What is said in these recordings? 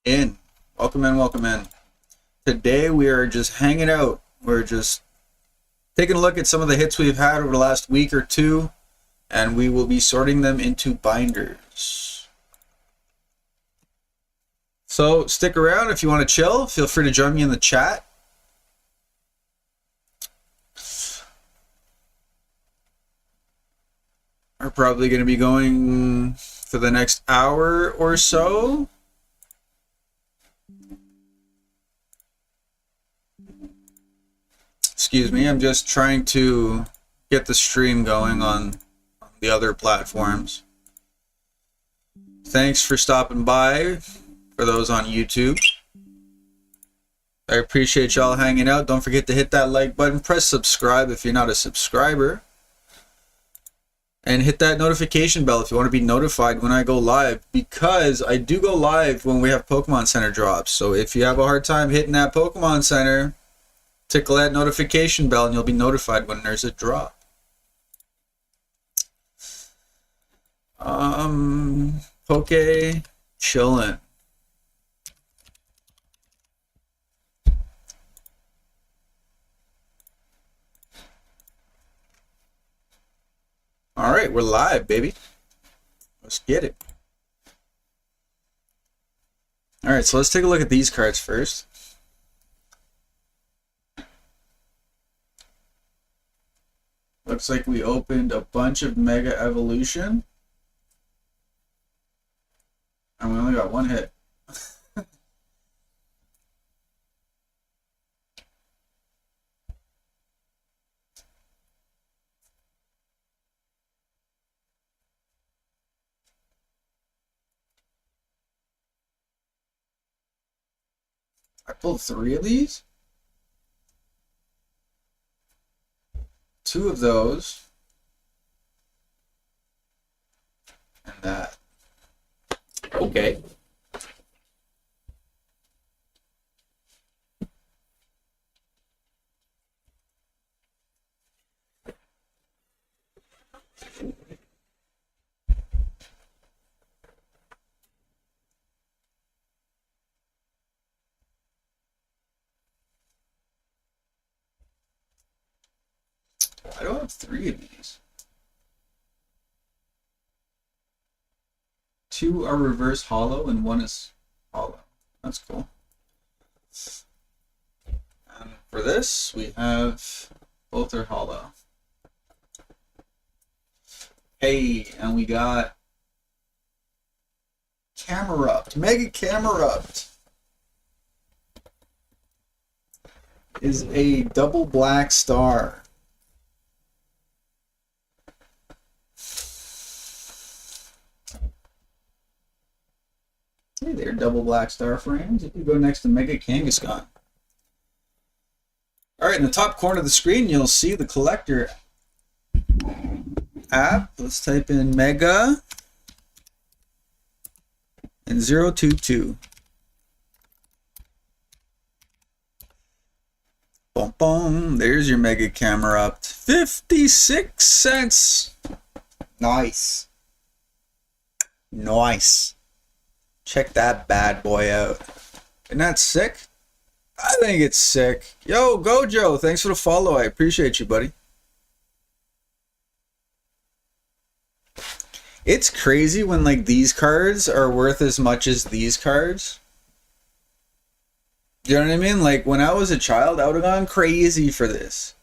In. Welcome in, welcome in. Today we are just hanging out. We're just taking a look at some of the hits we've had over the last week or two, and we will be sorting them into binders. So stick around if you want to chill. Feel free to join me in the chat. We're probably going to be going for the next hour or so. Excuse me, I'm just trying to get the stream going on the other platforms. Thanks for stopping by for those on YouTube. I appreciate y'all hanging out. Don't forget to hit that like button, press subscribe if you're not a subscriber, and hit that notification bell if you want to be notified when I go live, because I do go live when we have Pokemon Center drops. So if you have a hard time hitting that Pokemon Center, tickle that notification bell and you'll be notified when there's a drop. TCG Chillin. All right, we're live, baby. Let's get it. All right, so let's take a look at these cards first. Looks like we opened a bunch of Mega Evolution, and we only got one hit. I pulled 3 of these. 2 of those. And that. Okay. I don't have 3 of these. 2 are reverse hollow and 1 is hollow. That's cool. And for this, we have both are hollow. Hey, and we got Camerupt. Mega Camerupt is a double black star. Hey there, double black star frames. You can go next to Mega Kangaskhan. Alright, in the top corner of the screen, you'll see the collector app. Let's type in Mega and 022. Boom, boom. There's your Mega Camerupt. 56 cents. Nice. Nice. Check that bad boy out. Isn't that sick? I think it's sick. Yo, Gojo, thanks for the follow. I appreciate you, buddy. It's crazy when like these cards are worth as much as these cards. Do you know what I mean? Like when I was a child, I would have gone crazy for this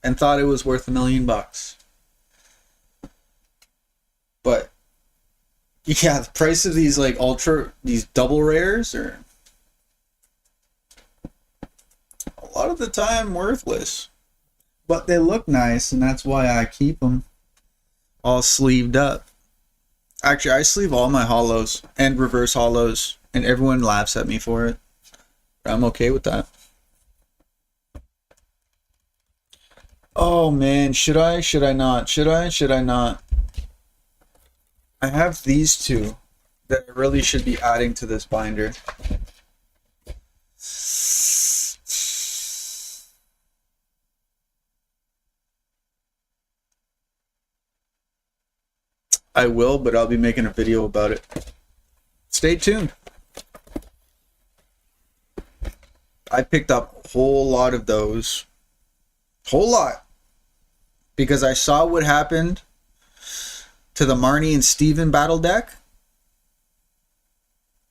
and thought it was worth $1 million. But yeah, the price of these like these double rares are a lot of the time worthless. But they look nice, and that's why I keep them all sleeved up. Actually, I sleeve all my hollows and reverse hollows, and everyone laughs at me for it. But I'm okay with that. Oh man, should I? Should I not? Should I? Should I not? I have these 2 that I really should be adding to this binder. I will, but I'll be making a video about it. Stay tuned. I picked up a whole lot of those. Whole lot. Because I saw what happened to the Marnie and Steven battle deck.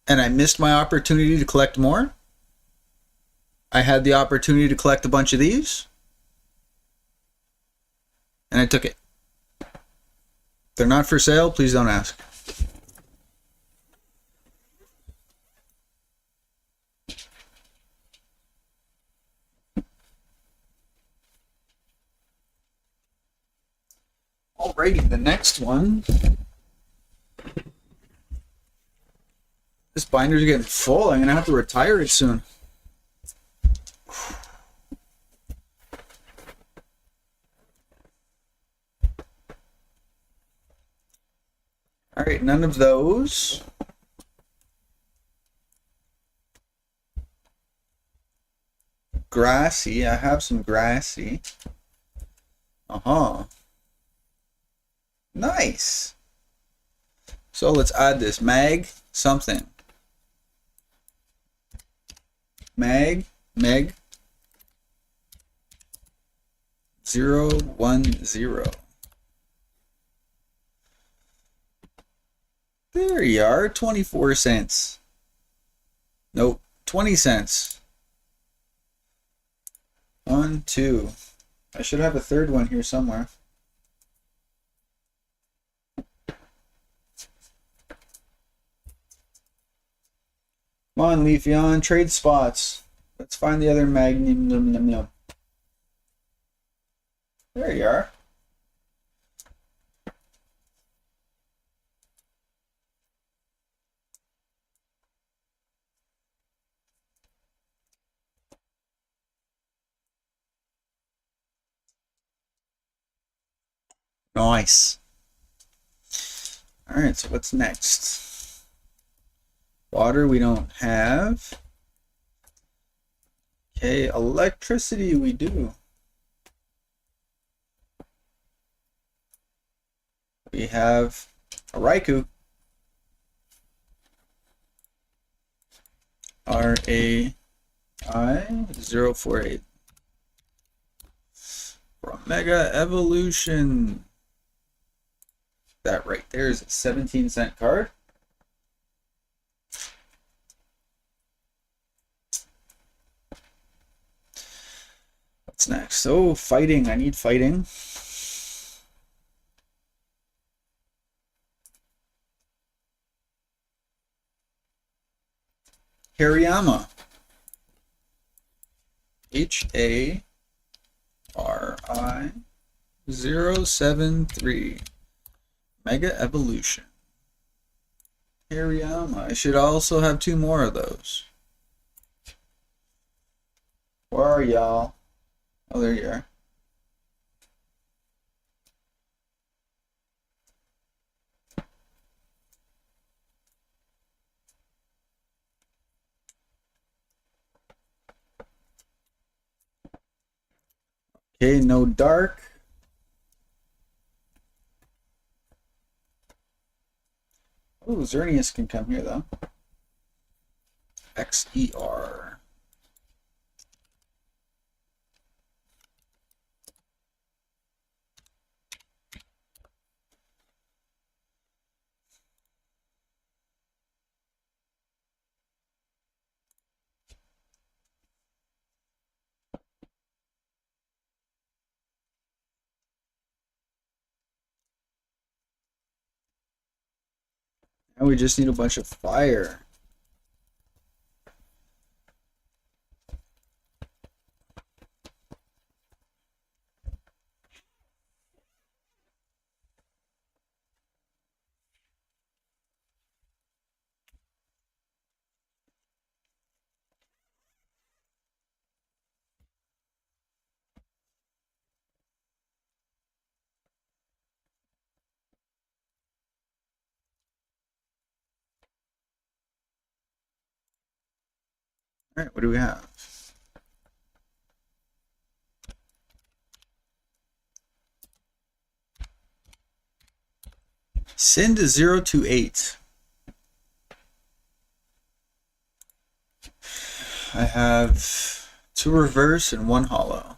And I missed my opportunity to collect more. I had the opportunity to collect a bunch of these. And I took it. They're not for sale. Please don't ask. Alrighty, the next one. This binder's getting full. I'm going to have to retire it soon. Alright, none of those. Grassy. I have some grassy. Nice. So let's add this. Mag something. Meg 010. There you are, 24 cents. Nope, 20 cents. 1, 2. I should have a third one here somewhere. Come on, Leafeon, trade spots. Let's find the other magnum. There you are. Nice. Alright, so what's next? Water we don't have. Okay, electricity we do. We have a Raikou. RAI048. For Mega Evolution. That right there is a 17-cent card. What's next? Oh, fighting. I need fighting. Hariyama. HARI073. Mega Evolution. Hariyama. I should also have 2 more of those. Where are y'all? Oh, there you are. Okay, no dark. Oh, Xerneas can come here, though. XER. Now we just need a bunch of fire. All right, what do we have? Send 028. I have 2 reverse and 1 hollow.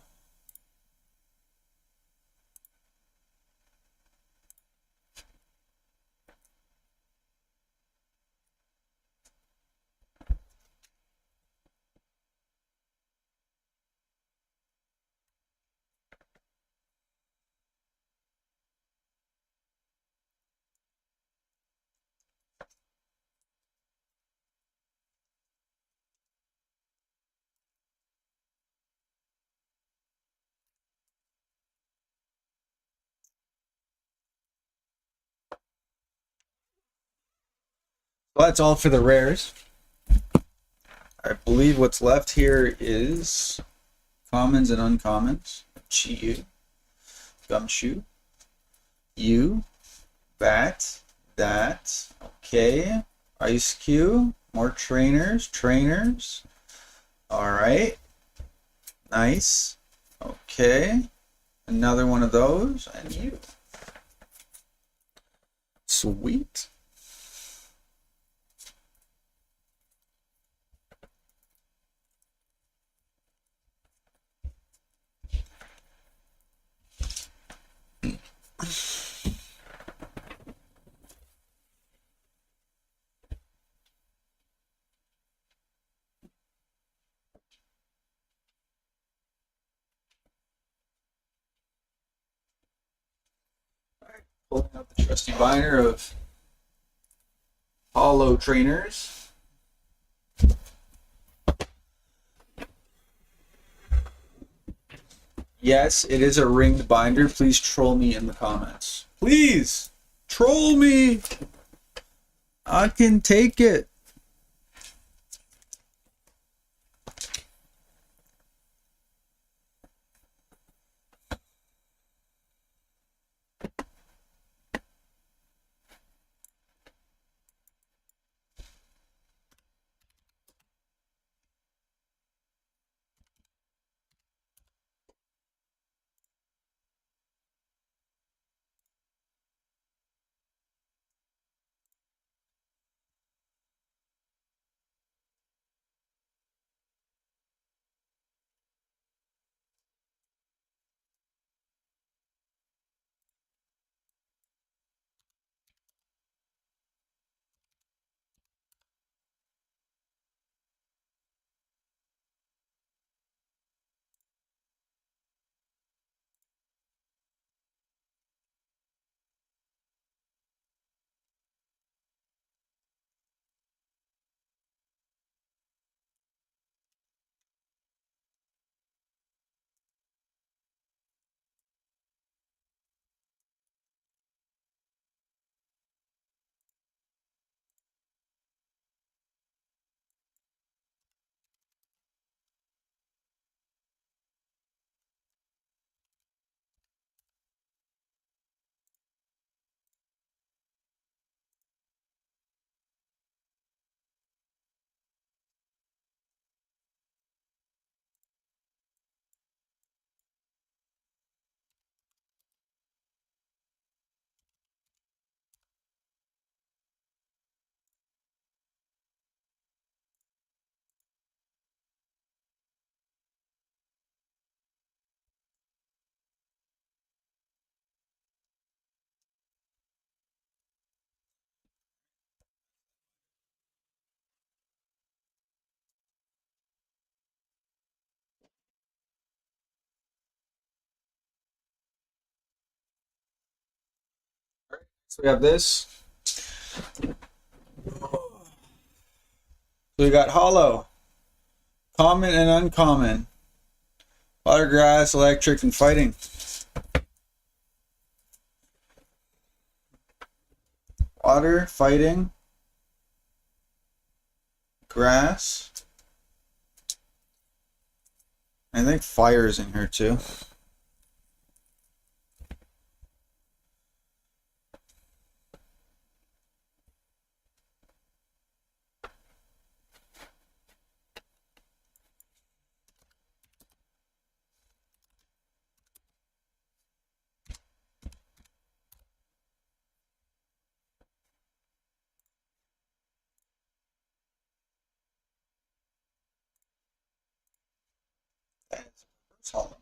Well, that's all for the rares. I believe what's left here is commons and uncommons. Chi-Yu, Gumshoe, you, Bat, that, okay. Ice Cube, more trainers. Alright, nice. Okay, another one of those, and you. Sweet. Pulling out the trusty binder of hollow trainers. Yes, it is a ringed binder. Please troll me in the comments. Please troll me. I can take it. So we have this. So we got hollow, common and uncommon, water, grass, electric, and fighting. Water, fighting, grass. I think fire is in here too. It's hollow.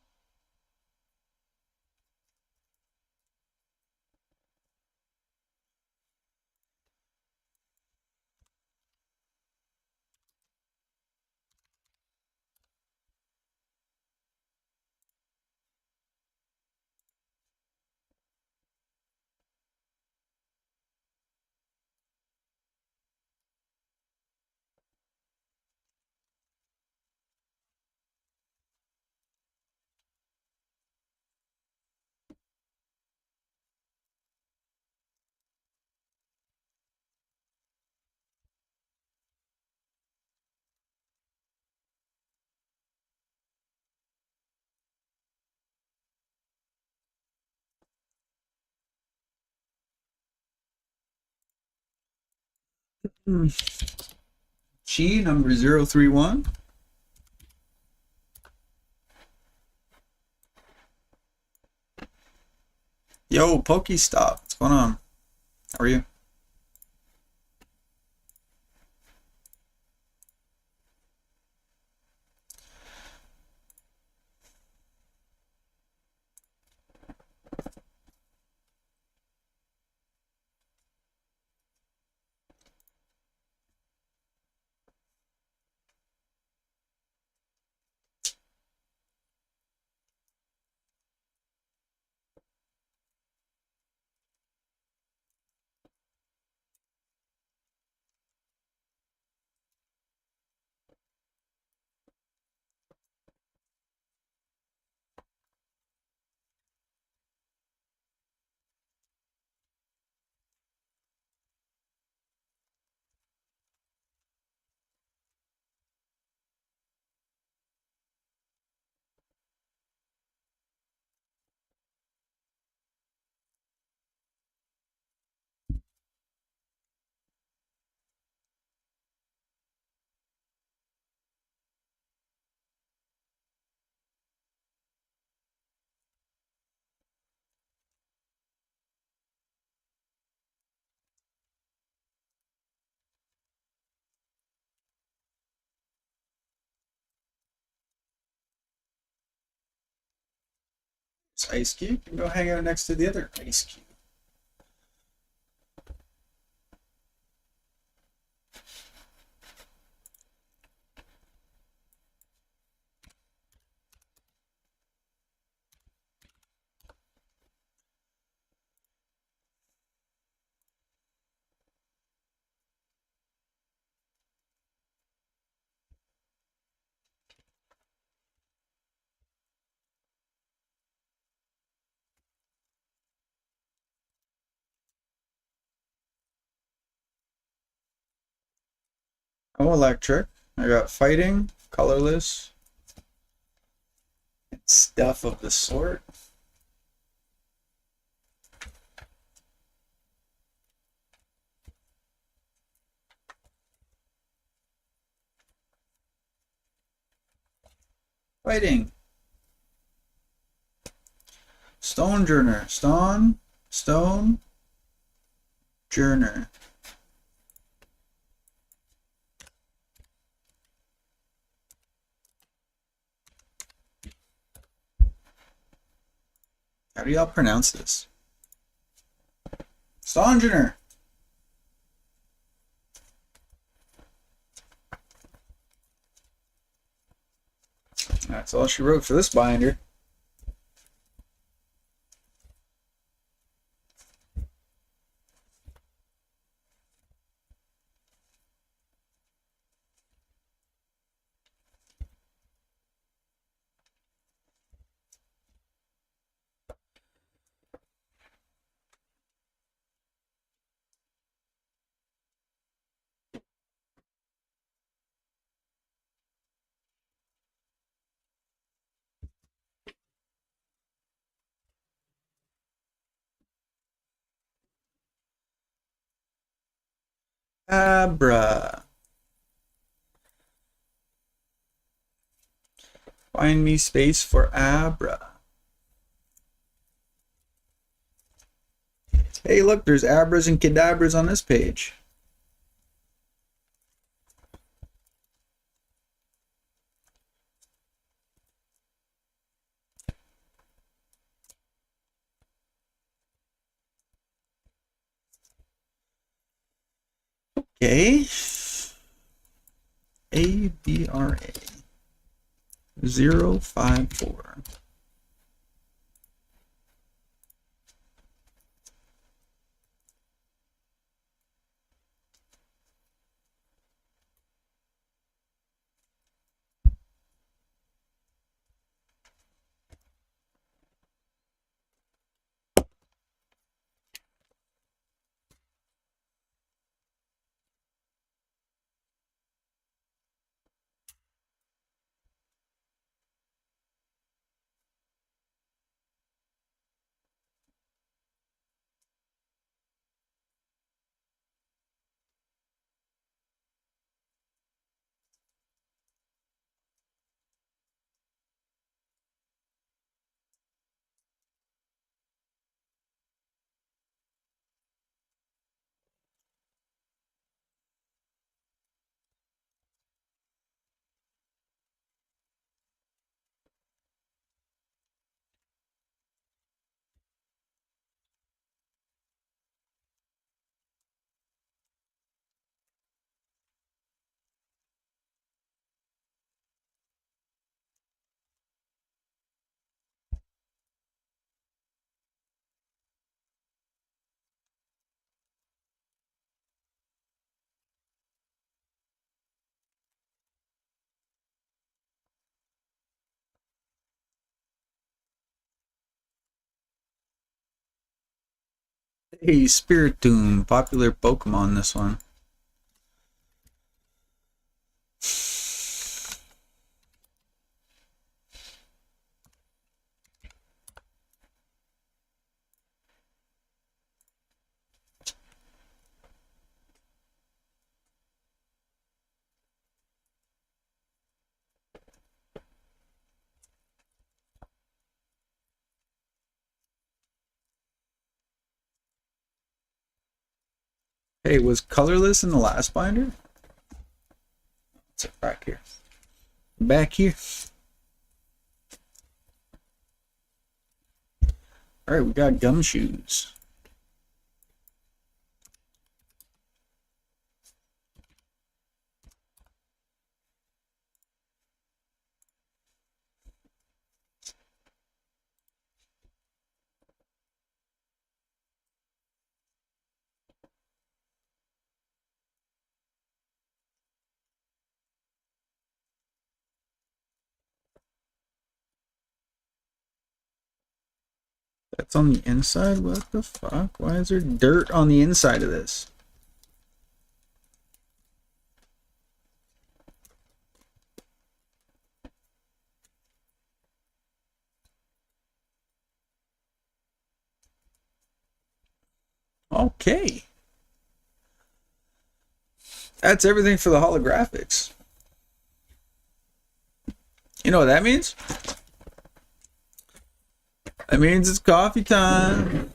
Chi number 031. Yo, Pokestop. What's going on? How are you? It's Ice Cube. You can go hang out next to the other Ice Cube. Oh, electric. I got fighting, colorless, and stuff of the sort. Fighting. Stone Journer. Stone Journer. How do y'all pronounce this? Stone Journer. That's all she wrote for this binder. Abra. Find me space for Abra. Hey, look, there's Abras and Kadabras on this page. Okay. ABRA 054. Hey, Spiritomb, popular Pokemon this one. Hey, was colorless in the last binder? Let's check back here. Back here. Alright, we got gumshoes. That's on the inside? What the fuck? Why is there dirt on the inside of this? Okay. That's everything for the holographics. You know what that means? That means it's coffee time.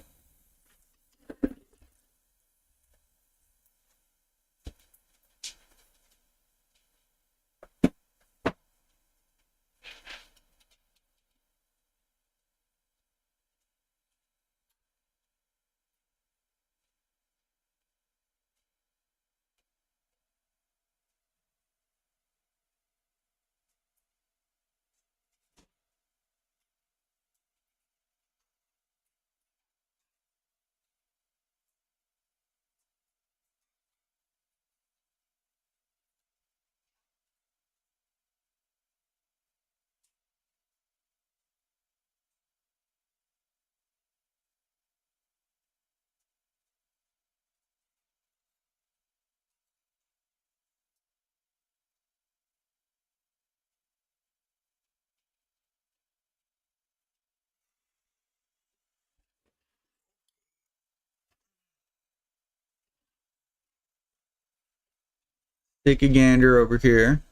Take a gander over here.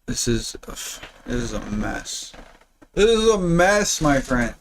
This is a mess. This is a mess, my friend.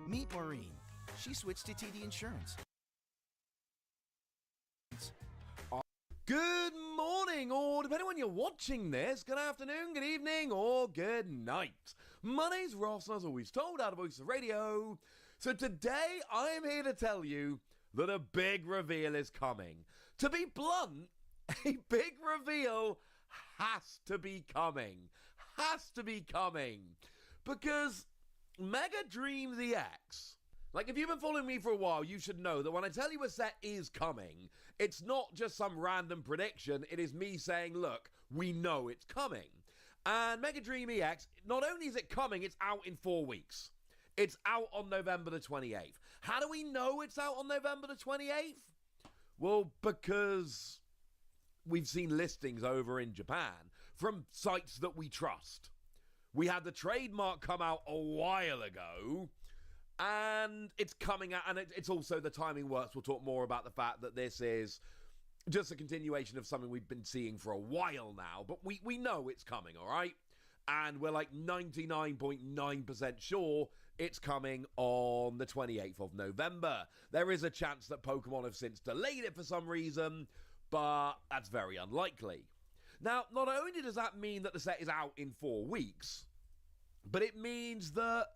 Meet Maureen. She switched to TD Insurance. Good morning, or depending on when you're watching this, good afternoon, good evening, or good night. My name's Ross, and as always told, out of Voice of Radio. So today, I'm here to tell you that a big reveal is coming. To be blunt, a big reveal has to be coming. Has to be coming. Because Mega Dreams EX... Like, if you've been following me for a while, you should know that when I tell you a set is coming, it's not just some random prediction, it is me saying, look, we know it's coming. And Mega Dream EX, not only is it coming, it's out in 4 weeks. It's out on November the 28th. How do we know it's out on November the 28th? Well, because we've seen listings over in Japan from sites that we trust. We had the trademark come out a while ago, and it's coming out, and it's also the timing works. We'll talk more about the fact that this is just a continuation of something we've been seeing for a while now, but we know it's coming, all right? And we're like 99.9% sure it's coming on the 28th of November. There is a chance that Pokemon have since delayed it for some reason, but that's very unlikely. Now, not only does that mean that the set is out in 4 weeks, but it means that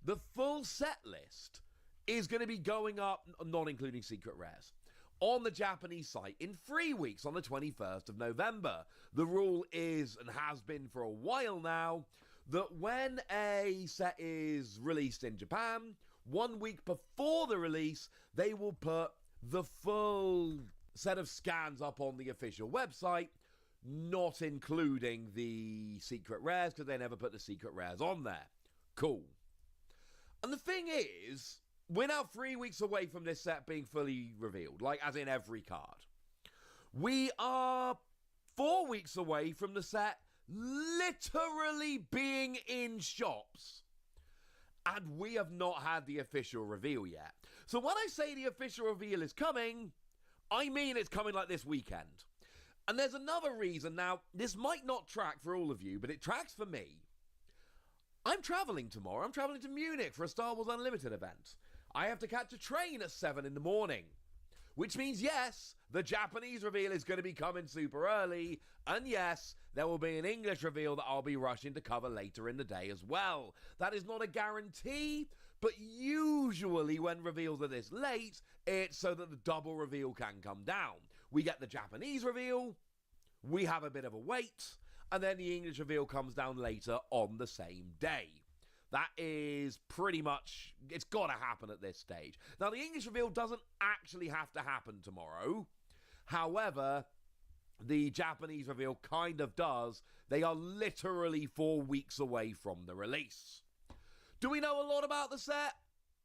the full set list is going to be going up, not including secret rares, on the Japanese site in 3 weeks on the 21st of November. The rule is, and has been for a while now, that when a set is released in Japan, 1 week before the release, they will put the full set of scans up on the official website, not including the secret rares, because they never put the secret rares on there. Cool. And the thing is, we're now 3 weeks away from this set being fully revealed, like as in every card. We are 4 weeks away from the set literally being in shops. And we have not had the official reveal yet. So when I say the official reveal is coming, I mean it's coming like this weekend. And there's another reason. Now, this might not track for all of you, but it tracks for me. I'm travelling tomorrow. I'm travelling to Munich for a Star Wars Unlimited event. I have to catch a train at 7 in the morning. Which means, yes, the Japanese reveal is going to be coming super early. And yes, there will be an English reveal that I'll be rushing to cover later in the day as well. That is not a guarantee, but usually when reveals are this late, it's so that the double reveal can come down. We get the Japanese reveal, we have a bit of a wait, and then the English reveal comes down later on the same day. That is pretty much, it's got to happen at this stage. Now, the English reveal doesn't actually have to happen tomorrow. However, the Japanese reveal kind of does. They are literally 4 weeks away from the release. Do we know a lot about the set?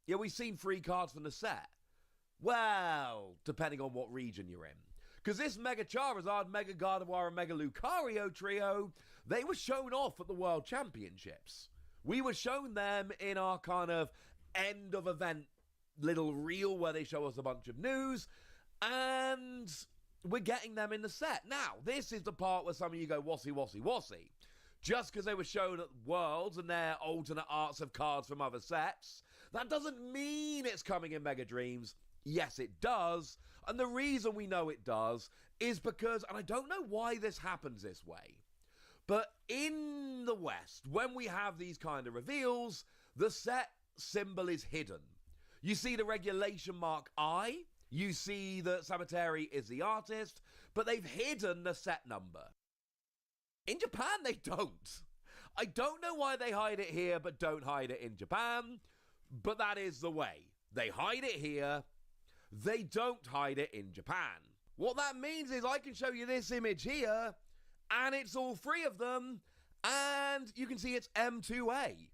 Yeah, we've seen 3 cards from the set. Well, depending on what region you're in. Because this Mega Charizard, Mega Gardevoir, and Mega Lucario trio, they were shown off at the World Championships. We were shown them in our kind of end of event little reel where they show us a bunch of news, and we're getting them in the set. Now, this is the part where some of you go, wassy, wassy, wassy. Just because they were shown at Worlds and they're alternate arts of cards from other sets, that doesn't mean it's coming in Mega Dreams. Yes, it does. And the reason we know it does is because, and I don't know why this happens this way, but in the West, when we have these kind of reveals, the set symbol is hidden. You see the regulation mark I, you see that Sabateri is the artist, but they've hidden the set number. In Japan, they don't. I don't know why they hide it here, but don't hide it in Japan, but that is the way. They hide it here, they don't hide it in Japan. What that means is I can show you this image here, and it's all 3 of them, and you can see it's M2A.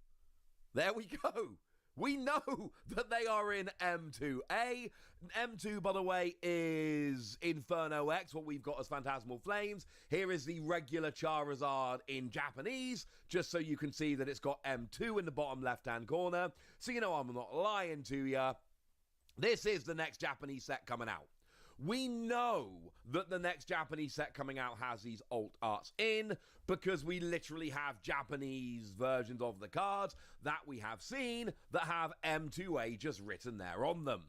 There we go. We know that they are in M2A. M2, by the way, is Inferno X, what we've got as Phantasmal Flames. Here is the regular Charizard in Japanese, just so you can see that it's got M2 in the bottom left-hand corner. So you know I'm not lying to you. This is the next Japanese set coming out. We know that the next Japanese set coming out has these alt arts in, because we literally have Japanese versions of the cards that we have seen that have M2A just written there on them.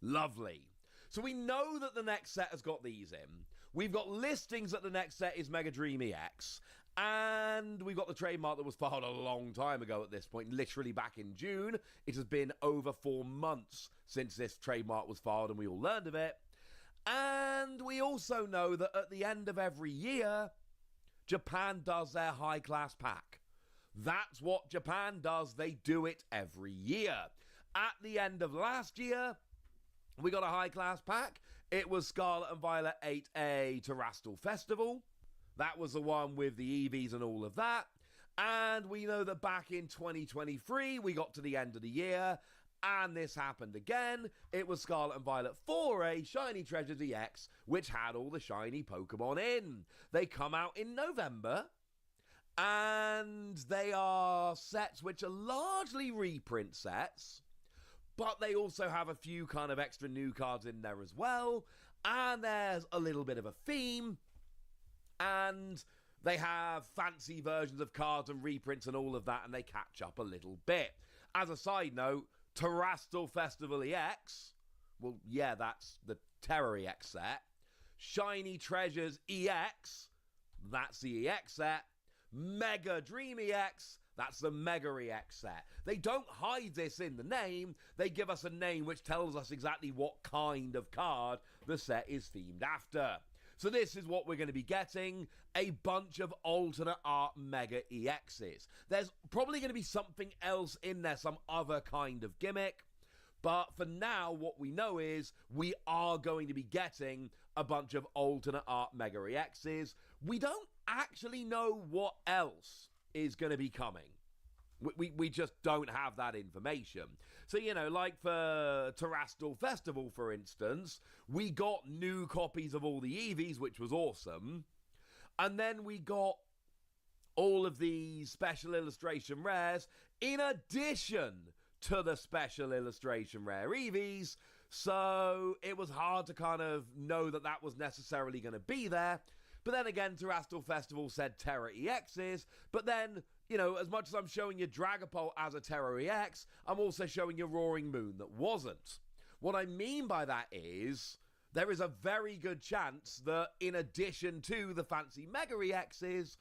Lovely. So we know that the next set has got these in. We've got listings that the next set is Mega Dream EX. And we've got the trademark that was filed a long time ago at this point, literally back in June. It has been over 4 months since this trademark was filed and we all learned of it. And we also know that at the end of every year, Japan does their high-class pack. That's what Japan does. They do it every year. At the end of last year, we got a high-class pack. It was Scarlet and Violet 8A Terrestrial Festival. That was the one with the EVs and all of that. And we know that back in 2023, we got to the end of the year, and this happened again. It was Scarlet and Violet 4A Shiny Treasures EX, which had all the shiny Pokemon in. They come out in November, and they are sets which are largely reprint sets, but they also have a few kind of extra new cards in there as well, and there's a little bit of a theme, and they have fancy versions of cards and reprints and all of that, and they catch up a little bit. As a side note, Terrestrial Festival EX, well, yeah, that's the Terror EX set. Shiny Treasures EX, that's the EX set. Mega Dream EX, that's the Mega EX set. They don't hide this in the name. They give us a name which tells us exactly what kind of card the set is themed after. So this is what we're going to be getting, a bunch of alternate art Mega EXs. There's probably going to be something else in there, some other kind of gimmick. But for now, what we know is we are going to be getting a bunch of alternate art Mega EXs. We don't actually know what else is going to be coming. We just don't have that information. So, you know, like for Terrestrial Festival, for instance, we got new copies of all the EVs, which was awesome. And then we got all of these special illustration rares in addition to the special illustration rare EVs. So it was hard to kind of know that that was necessarily going to be there. But then again, Terrestrial Festival said Terra EXs, but then, you know, as much as I'm showing you Dragapult as a Terra EX, I'm also showing you Roaring Moon that wasn't. What I mean by that is, there is a very good chance that in addition to the fancy Mega EXs,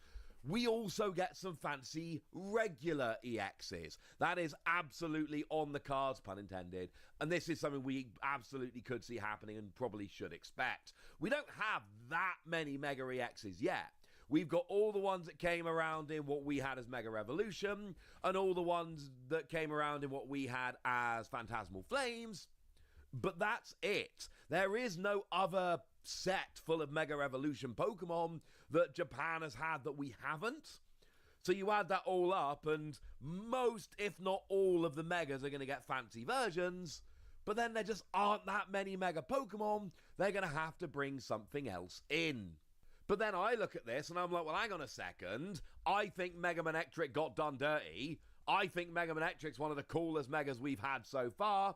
we also get some fancy regular EXs. That is absolutely on the cards, pun intended. And this is something we absolutely could see happening and probably should expect. We don't have that many Mega EXs yet. We've got all the ones that came around in what we had as Mega Revolution, and all the ones that came around in what we had as Phantasmal Flames. But that's it. There is no other set full of Mega Evolution Pokemon that Japan has had that we haven't. So you add that all up, and most, if not all, of the Megas are going to get fancy versions, but then there just aren't that many Mega Pokemon. They're going to have to bring something else in. But then I look at this and I'm like, well, hang on a second. I think Mega Manectric got done dirty. I think Mega Manectric's one of the coolest Megas we've had so far.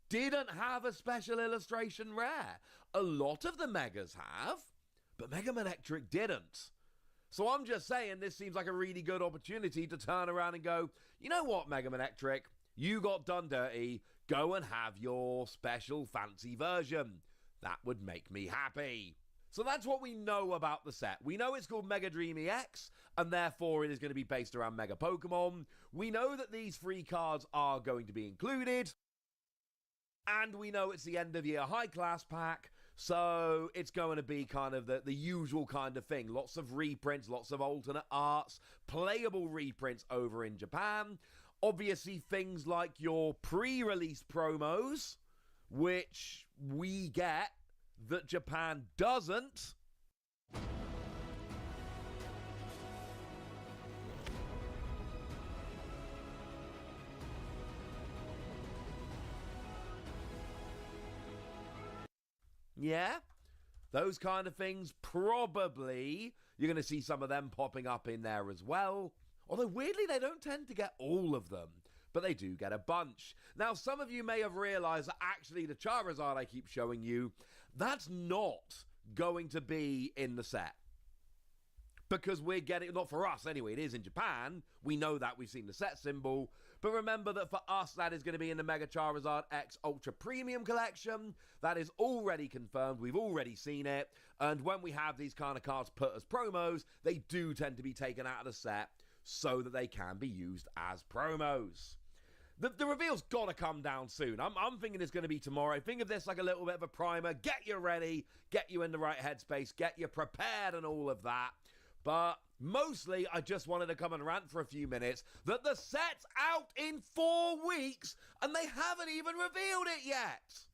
Didn't have a special illustration rare. A lot of the Megas have, but Mega Manectric didn't. So I'm just saying this seems like a really good opportunity to turn around and go, you know what, Mega Manectric? You got done dirty. Go and have your special fancy version. That would make me happy. So that's what we know about the set. We know it's called Mega Dream EX, and therefore it is going to be based around Mega Pokemon. We know that these free cards are going to be included. And we know it's the end of year high class pack, so it's going to be kind of the usual kind of thing. Lots of reprints, lots of alternate arts, playable reprints over in Japan. Obviously things like your pre-release promos, which we get that Japan doesn't. Yeah, those kind of things, probably you're going to see some of them popping up in there as well. Although weirdly, they don't tend to get all of them, but they do get a bunch. Now, some of you may have realized that actually the Charizard I keep showing you, That's not going to be in the set. Because we're getting, not for us anyway, it is in Japan. We know that, we've seen the set symbol. But remember that for us, that is going to be in the Mega Charizard X Ultra Premium Collection. That is already confirmed. We've already seen it. And when we have these kind of cards put as promos, they do tend to be taken out of the set so that they can be used as promos. The reveal's got to come down soon. I'm thinking it's going to be tomorrow. Think of this like a little bit of a primer. Get you ready. Get you in the right headspace. Get you prepared and all of that. But mostly, I just wanted to come and rant for a few minutes that the set's out in 4 weeks and they haven't even revealed it yet.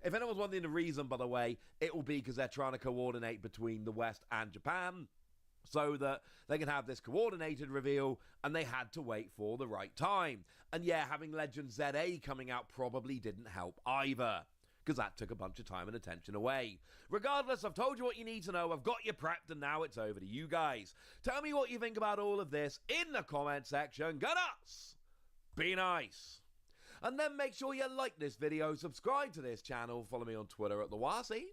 If anyone's wondering the reason, by the way, it will be because they're trying to coordinate between the West and Japan so that they can have this coordinated reveal, and they had to wait for the right time. And yeah, having Legend ZA coming out probably didn't help either, because that took a bunch of time and attention away. Regardless, I've told you what you need to know, I've got you prepped, and now it's over to you guys. Tell me what you think about all of this in the comment section. Go nuts! Be nice! And then make sure you like this video, subscribe to this channel, follow me on Twitter at The Wasi.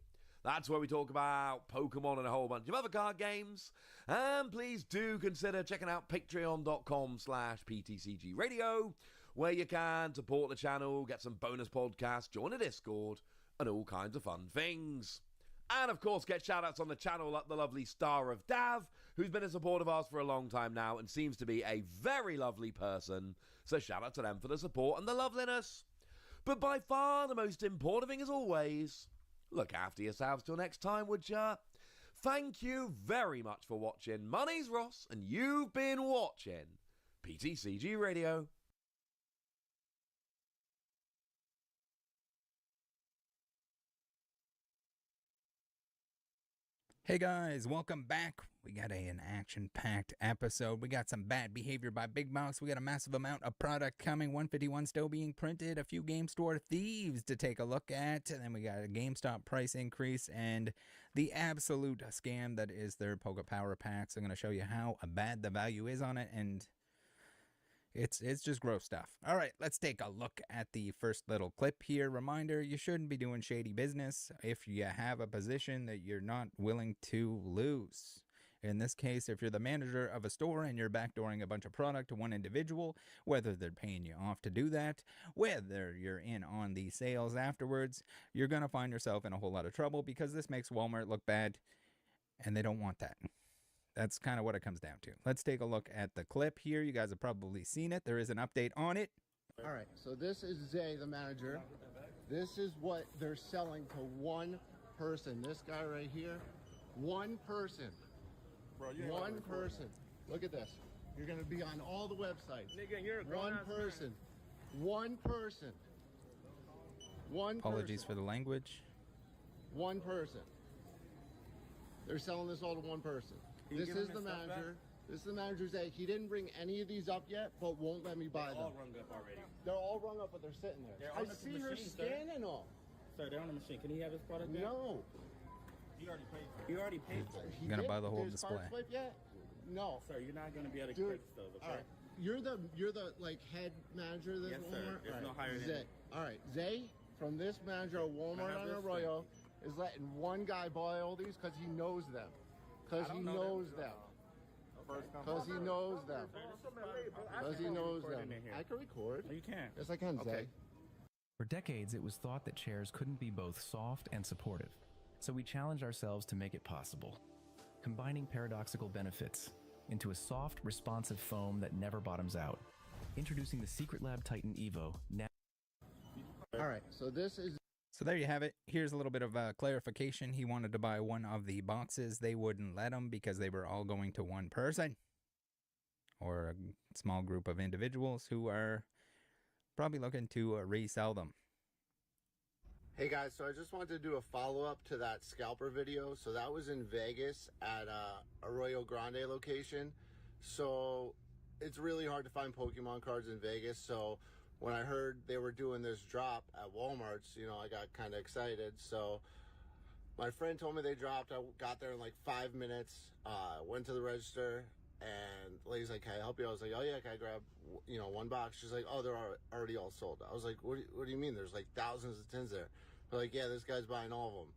That's where we talk about Pokemon and a whole bunch of other card games. And please do consider checking out patreon.com/PTCG Radio, where you can support the channel, get some bonus podcasts, join a Discord, and all kinds of fun things. And of course, get shoutouts on the channel like the lovely Star of Dav, who's been a support of ours for a long time now and seems to be a very lovely person. So shout out to them for the support and the loveliness. But by far the most important thing as always, look after yourselves till next time, would ya? Thank you very much for watching. My name's Ross, and you've been watching PTCG Radio. Hey guys, welcome back. We got an action-packed episode. We got some bad behavior by Big Mouse. We got a massive amount of product coming. 151 still being printed. A few game store thieves to take a look at. And then we got a GameStop price increase and the absolute scam that is their Poke Power Packs. I'm going to show you how bad the value is on it, and it's just gross stuff. All right, let's take a look at the first little clip here. Reminder, you shouldn't be doing shady business if you have a position that you're not willing to lose. In this case, if you're the manager of a store and you're backdooring a bunch of product to one individual, whether they're paying you off to do that, whether you're in on the sales afterwards, you're going to find yourself in a whole lot of trouble because this makes Walmart look bad, and they don't want that. That's kind of what it comes down to. Let's take a look at the clip here. You guys have probably seen it. There is an update on it. All right, so this is Zay, the manager. This is what they're selling to one person. This guy right here, one person. Bro, you One person. Look at this. You're gonna be on all the websites. Nigga, you're a one person. One person. One Apologies person. for the language. One person. They're selling this all to one person. This is the manager. This is the manager's egg. He didn't bring any of these up yet, but won't let me buy them. They're all rung up already. They're all rung up, but they're sitting there. They're I on the see her machine, sir. scanning them. Sir, they're on the machine. Can he have his product back? No. You already paid for it. You already paid for it. He Gonna did? buy the whole There's display. card swipe yet? No. Sir, you're not going to be able to Dude, purchase those, okay? all right. You're the like head manager of this Yes, Walmart? sir. There's All no higher than Zay. me. All right. Zay, from this manager of Walmart have on this Arroyo, is letting one guy buy all these because he knows them. Because he knows them. Because he knows them. Because he knows them. I can record. No, you can't. Yes, I can, Zay. Okay. For decades, it was thought that chairs couldn't be both soft and supportive. So we challenged ourselves to make it possible, combining paradoxical benefits into a soft, responsive foam that never bottoms out. Introducing the Secret Lab Titan Evo, now. All right. So this is So there you have it. Here's a little bit of clarification. He wanted to buy one of the boxes. They wouldn't let him because they were all going to one person or a small group of individuals who are probably looking to resell them. Hey guys, so I just wanted to do a follow-up to that scalper video. So that was in Vegas at Arroyo Grande location. So it's really hard to find Pokemon cards in Vegas. So when I heard they were doing this drop at Walmart's, you know, I got kind of excited. So my friend told me they dropped. I got there in like 5 minutes, went to the register, and the lady's like, can I help you? I was like, oh yeah, can I grab, you know, one box? She's like, oh, they're already all sold. I was like, what do you mean? There's like thousands of tins there. They're like, yeah, this guy's buying all of them.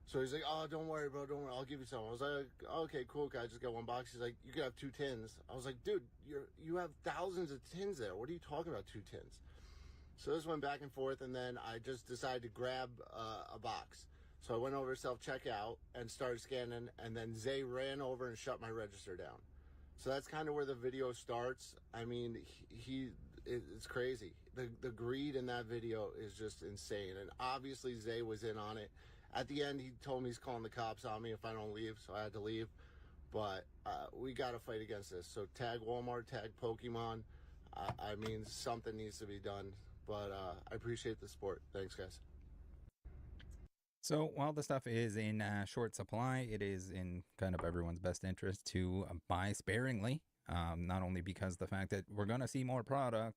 So he's like, oh, don't worry, bro, don't worry, I'll give you some. I was like, okay, cool, guy, I just got one box. He's like, you could have 2 tins. I was like, dude, you have thousands of tins there. What are you talking about, 2 tins? So this went back and forth, and then I just decided to grab a box. So I went over to self-checkout and started scanning, and then Zay ran over and shut my register down. So that's kind of where the video starts. I mean, it's crazy. The greed in that video is just insane. And obviously Zay was in on it. At the end, he told me he's calling the cops on me if I don't leave, so I had to leave. But we got to fight against this. So tag Walmart, tag Pokemon. I mean, something needs to be done. But I appreciate the support. Thanks, guys. So while the stuff is in short supply, it is in kind of everyone's best interest to buy sparingly. Not only because the fact that we're going to see more product,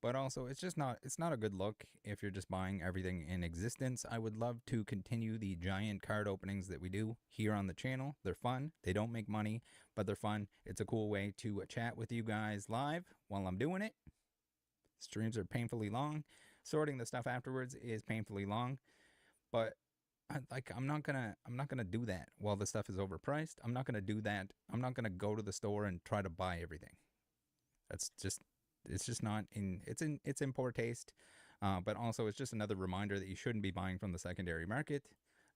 but also it's not a good look if you're just buying everything in existence. I would love to continue the giant card openings that we do here on the channel. They're fun. They don't make money, but they're fun. It's a cool way to chat with you guys live while I'm doing it. Streams are painfully long. Sorting the stuff afterwards is painfully long, but I'm not gonna do that while the stuff is overpriced. I'm not gonna do that. I'm not gonna go to the store and try to buy everything. It's just not in. It's in poor taste, but also it's just another reminder that you shouldn't be buying from the secondary market.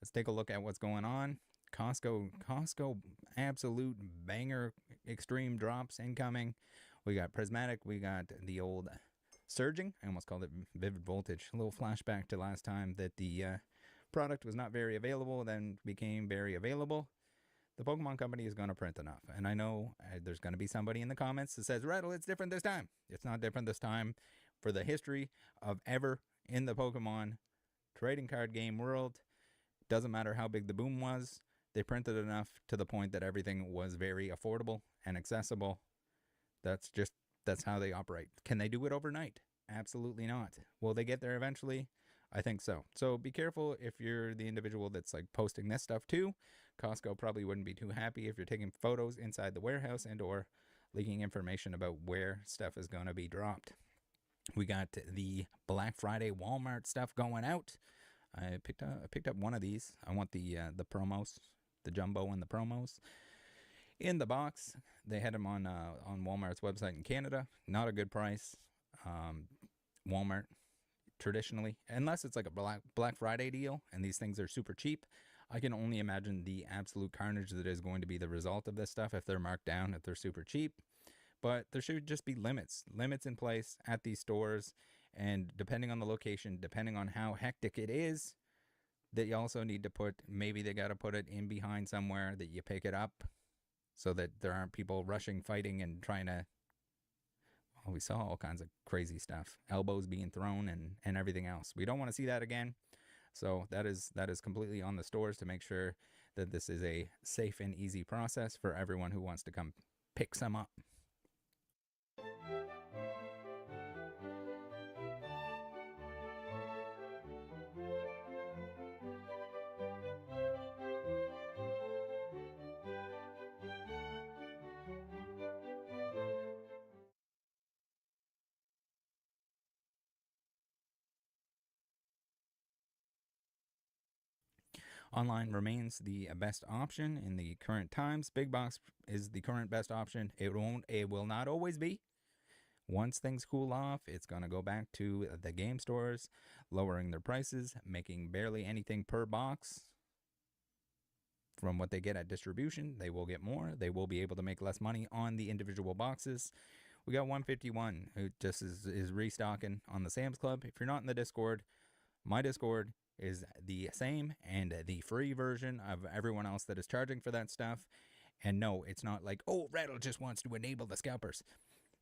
Let's take a look at what's going on. Costco, absolute banger, extreme drops incoming. We got Prismatic. We got the old Surging. I almost called it Vivid Voltage. A little flashback to last time that the product was not very available, then became very available. The Pokemon Company is going to print enough. And I know there's going to be somebody in the comments that says, Rattle, it's different this time. It's not different this time. For the history of ever in the Pokemon trading card game world, doesn't matter how big the boom was, they printed enough to the point that everything was very affordable and accessible. That's how they operate. Can they do it overnight? Absolutely not. Will they get there eventually? I think so. So be careful if you're the individual that's like posting this stuff too. Costco probably wouldn't be too happy if you're taking photos inside the warehouse and or leaking information about where stuff is going to be dropped. We got the Black Friday Walmart stuff going out. I picked up one of these. I want the promos, the jumbo and the promos in the box. They had them on Walmart's website in Canada. Not a good price. Walmart traditionally, unless it's like a Black Friday deal and these things are super cheap, I can only imagine the absolute carnage that is going to be the result of this stuff if they're marked down, if they're super cheap. But there should just be limits in place at these stores, and depending on the location, depending on how hectic it is, that you also need to put, maybe they got to put it in behind somewhere that you pick it up so that there aren't people rushing, fighting, and trying to. We saw all kinds of crazy stuff, elbows being thrown and everything else. We don't want to see that again. So that is completely on the stores to make sure that this is a safe and easy process for everyone who wants to come pick some up. Online remains the best option in the current times. Big box is the current best option. It will not always be. Once things cool off, it's going to go back to the game stores, lowering their prices, making barely anything per box. From what they get at distribution, they will get more. They will be able to make less money on the individual boxes. We got 151 who just is restocking on the Sam's Club. If you're not in the Discord, my Discord is the same and the free version of everyone else that is charging for that stuff. And no, it's not like, oh, Rattle just wants to enable the scalpers.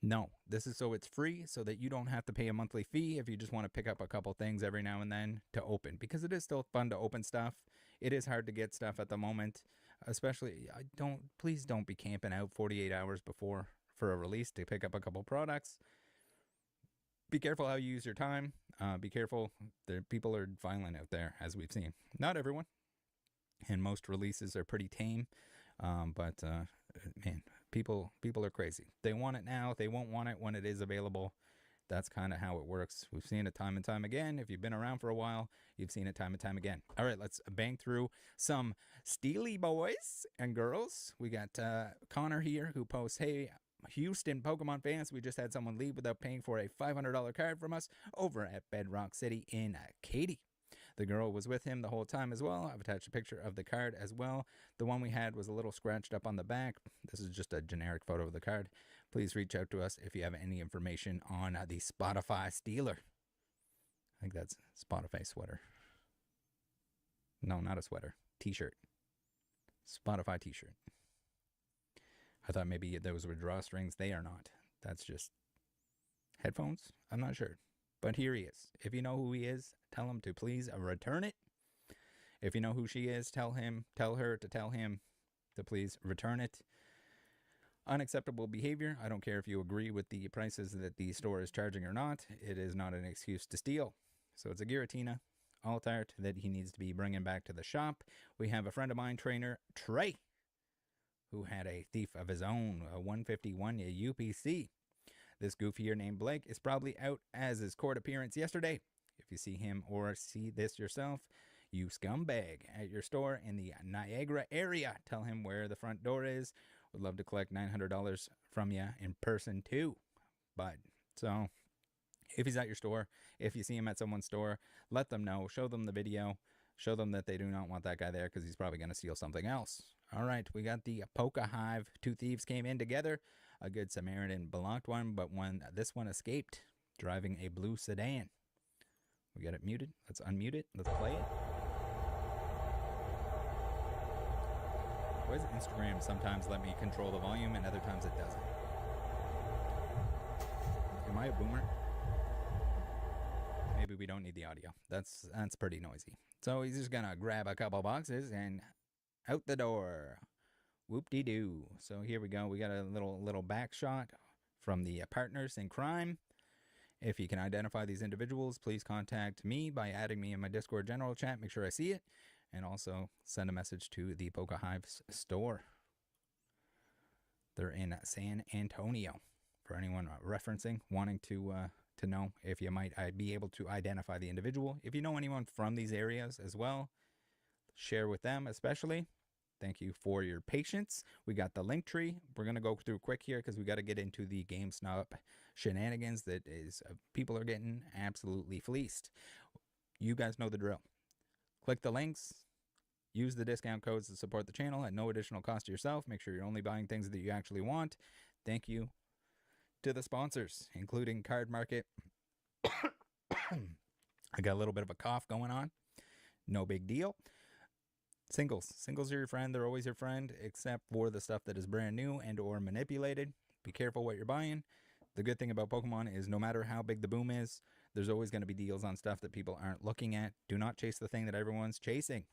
No, this is so it's free so that you don't have to pay a monthly fee if you just want to pick up a couple things every now and then to open, because it is still fun to open stuff. It is hard to get stuff at the moment, especially please don't be camping out 48 hours before for a release to pick up a couple products. Be careful how you use your time. Be careful. People are violent out there, as we've seen. Not everyone, and most releases are pretty tame. But man, people are crazy. They want it now. They won't want it when it is available. That's kind of how it works. We've seen it time and time again. If you've been around for a while, you've seen it time and time again. All right, let's bang through some Steely boys and girls. We got Connor here who posts, hey, Houston Pokemon fans, we just had someone leave without paying for a $500 card from us over at Bedrock City in Katy. The girl was with him the whole time as well. I've attached a picture of the card as well. The one we had was a little scratched up on the back. This is just a generic photo of the card. Please reach out to us if you have any information on the Spotify Stealer. I think that's Spotify sweater. No, not a sweater. T-shirt. Spotify T-shirt. I thought maybe those were drawstrings. They are not. That's just headphones. I'm not sure. But here he is. If you know who he is, tell him to please return it. If you know who she is, tell her to tell him to please return it. Unacceptable behavior. I don't care if you agree with the prices that the store is charging or not. It is not an excuse to steal. So it's a Giratina Alt-Art that he needs to be bringing back to the shop. We have a friend of mine, trainer Trey, who had a thief of his own, a 151 UPC. This goofier named Blake is probably out as his court appearance yesterday. If you see him or see this yourself, you scumbag, at your store in the Niagara area, tell him where the front door is. Would love to collect $900 from you in person too. But so if he's at your store, if you see him at someone's store, let them know, show them the video, show them that they do not want that guy there because he's probably going to steal something else. All right, we got the Poke Hive. Two thieves came in together. A good Samaritan blocked one, but this one escaped, driving a blue sedan. We got it muted. Let's unmute it. Let's play it. Why does Instagram sometimes let me control the volume and other times it doesn't? Am I a boomer? Maybe we don't need the audio. That's pretty noisy. So he's just gonna grab a couple boxes and out the door. Whoop-de-doo. So here we go. We got a little back shot from the partners in crime. If you can identify these individuals, please contact me by adding me in my Discord general chat. Make sure I see it. And also send a message to the Poke Hive's store. They're in San Antonio. For anyone referencing, wanting to know if you might be able to identify the individual. If you know anyone from these areas as well, share with them especially. Thank you for your patience. We got the link tree. We're going to go through quick here because we got to get into the GameStop shenanigans that is people are getting absolutely fleeced. You guys know the drill. Click the links. Use the discount codes to support the channel at no additional cost to yourself. Make sure you're only buying things that you actually want. Thank you to the sponsors, including Card Market. I got a little bit of a cough going on. No big deal. Singles are your friend. They're always your friend, except for the stuff that is brand new and or manipulated. Be careful what you're buying. The good thing about Pokemon is no matter how big the boom is, there's always going to be deals on stuff that people aren't looking at. Do not chase the thing that everyone's chasing.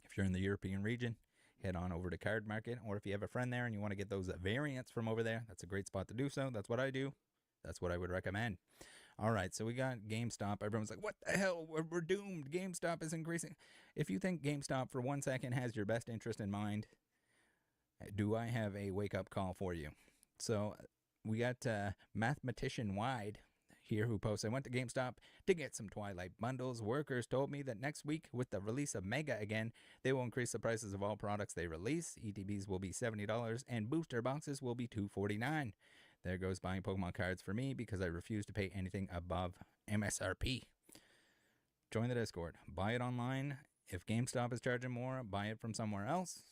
If you're in the European region, head on over to Card Market, or if you have a friend there and you want to get those variants from over there, that's a great spot to do so. That's what I do. That's what I would recommend. All right, so we got GameStop. Everyone's like, what the hell? We're doomed. GameStop is increasing. If you think GameStop for 1 second has your best interest in mind, do I have a wake-up call for you? So we got Mathematician Wide here who posts, I went to GameStop to get some Twilight bundles. Workers told me that next week with the release of Mega again, they will increase the prices of all products they release. ETBs will be $70 and booster boxes will be $249. There goes buying Pokemon cards for me because I refuse to pay anything above MSRP. Join the Discord. Buy it online. If GameStop is charging more, buy it from somewhere else.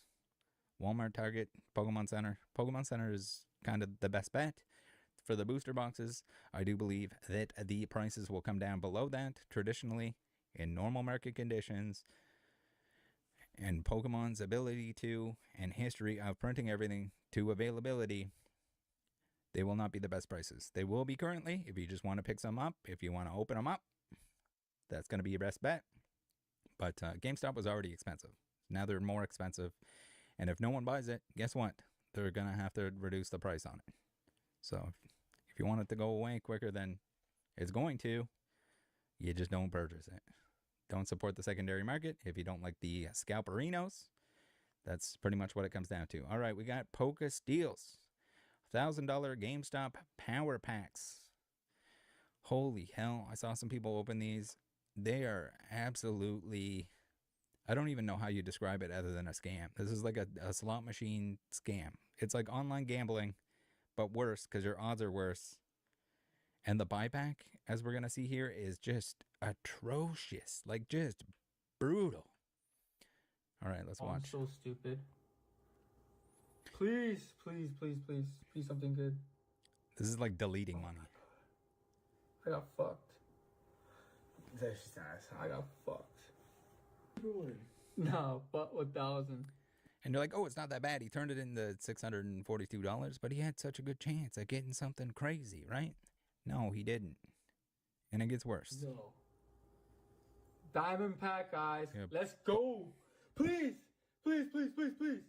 Walmart, Target, Pokemon Center. Pokemon Center is kind of the best bet. For the booster boxes, I do believe that the prices will come down below that. Traditionally, in normal market conditions, and Pokemon's ability to, and history of printing everything to availability, they will not be the best prices. They will be currently, if you just want to pick some up, if you want to open them up, that's going to be your best bet. But GameStop was already expensive. Now they're more expensive. And if no one buys it, guess what? They're going to have to reduce the price on it. So if you want it to go away quicker than it's going to, you just don't purchase it. Don't support the secondary market. If you don't like the scalperinos, that's pretty much what it comes down to. All right, we got Poke Steals. $1,000 GameStop Power Packs. Holy hell, I saw some people open these. They are absolutely, I don't even know how you describe it other than a scam. This is like a slot machine scam. It's like online gambling, but worse because your odds are worse. And the buyback, as we're going to see here, is just atrocious. Like, just brutal. All right, let's watch. I'm so stupid. Please, please, please, please. Please something good. This is like deleting money. I got fucked. I got fucked. No, but 1,000. And you're like, oh, it's not that bad. He turned it into $642, but he had such a good chance at getting something crazy, right? No, he didn't. And it gets worse. No. Diamond pack, guys. Yep. Let's go. Please, please, please, please, please.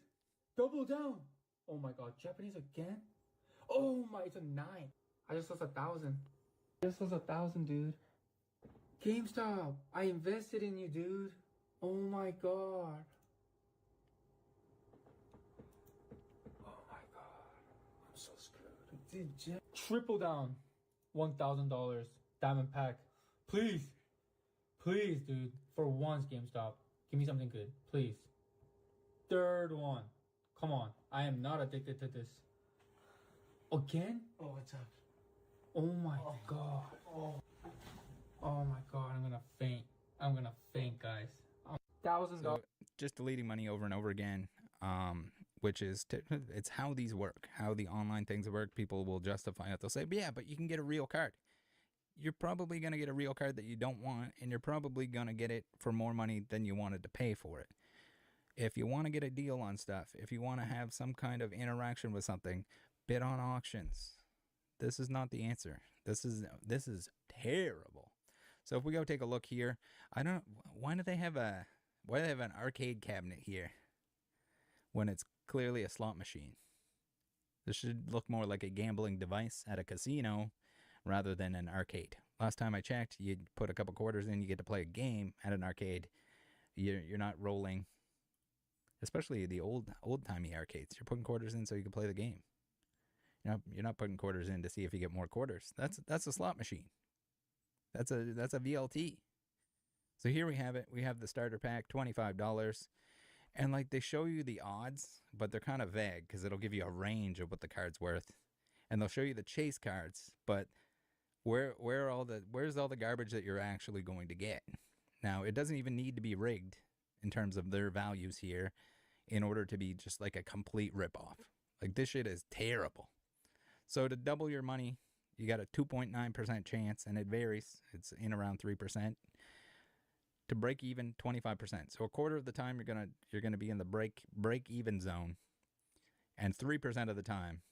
Double down. Oh my god, Japanese again? Oh my, it's a 9. I just lost 1,000. I just lost 1,000, dude. GameStop, I invested in you, dude. Oh my god. Oh my god. I'm so screwed. Dude, triple down. $1,000. Diamond pack. Please. Please, dude. For once, GameStop. Give me something good. Please. Third one. Come on. I am not addicted to this. Again? Oh, what's up? Oh my god. Oh my god. I'm gonna faint. I'm gonna faint, guys. $1,000. So just deleting money over and over again, which is, it's how these work, how the online things work. People will justify it. They'll say, yeah, but you can get a real card. You're probably going to get a real card that you don't want, and you're probably going to get it for more money than you wanted to pay for it. If you want to get a deal on stuff, if you want to have some kind of interaction with something, bid on auctions. This is not the answer. This is terrible. So if we go take a look here, why do they have an arcade cabinet here when it's clearly a slot machine? This should look more like a gambling device at a casino rather than an arcade. Last time I checked, you put a couple quarters in, you get to play a game at an arcade. You're not rolling, especially the old-timey arcades. You're putting quarters in so you can play the game. You're not putting quarters in to see if you get more quarters. That's a slot machine. That's a VLT. So here we have it. We have the starter pack, $25. And like they show you the odds, but they're kind of vague because it'll give you a range of what the card's worth. And they'll show you the chase cards, but where's all the garbage that you're actually going to get? Now, it doesn't even need to be rigged in terms of their values here in order to be just like a complete ripoff. Like this shit is terrible. So to double your money, you got a 2.9% chance, and it varies. It's in around 3%. To break even, 25%. So a quarter of the time you're gonna be in the break even zone, and 3% of the time.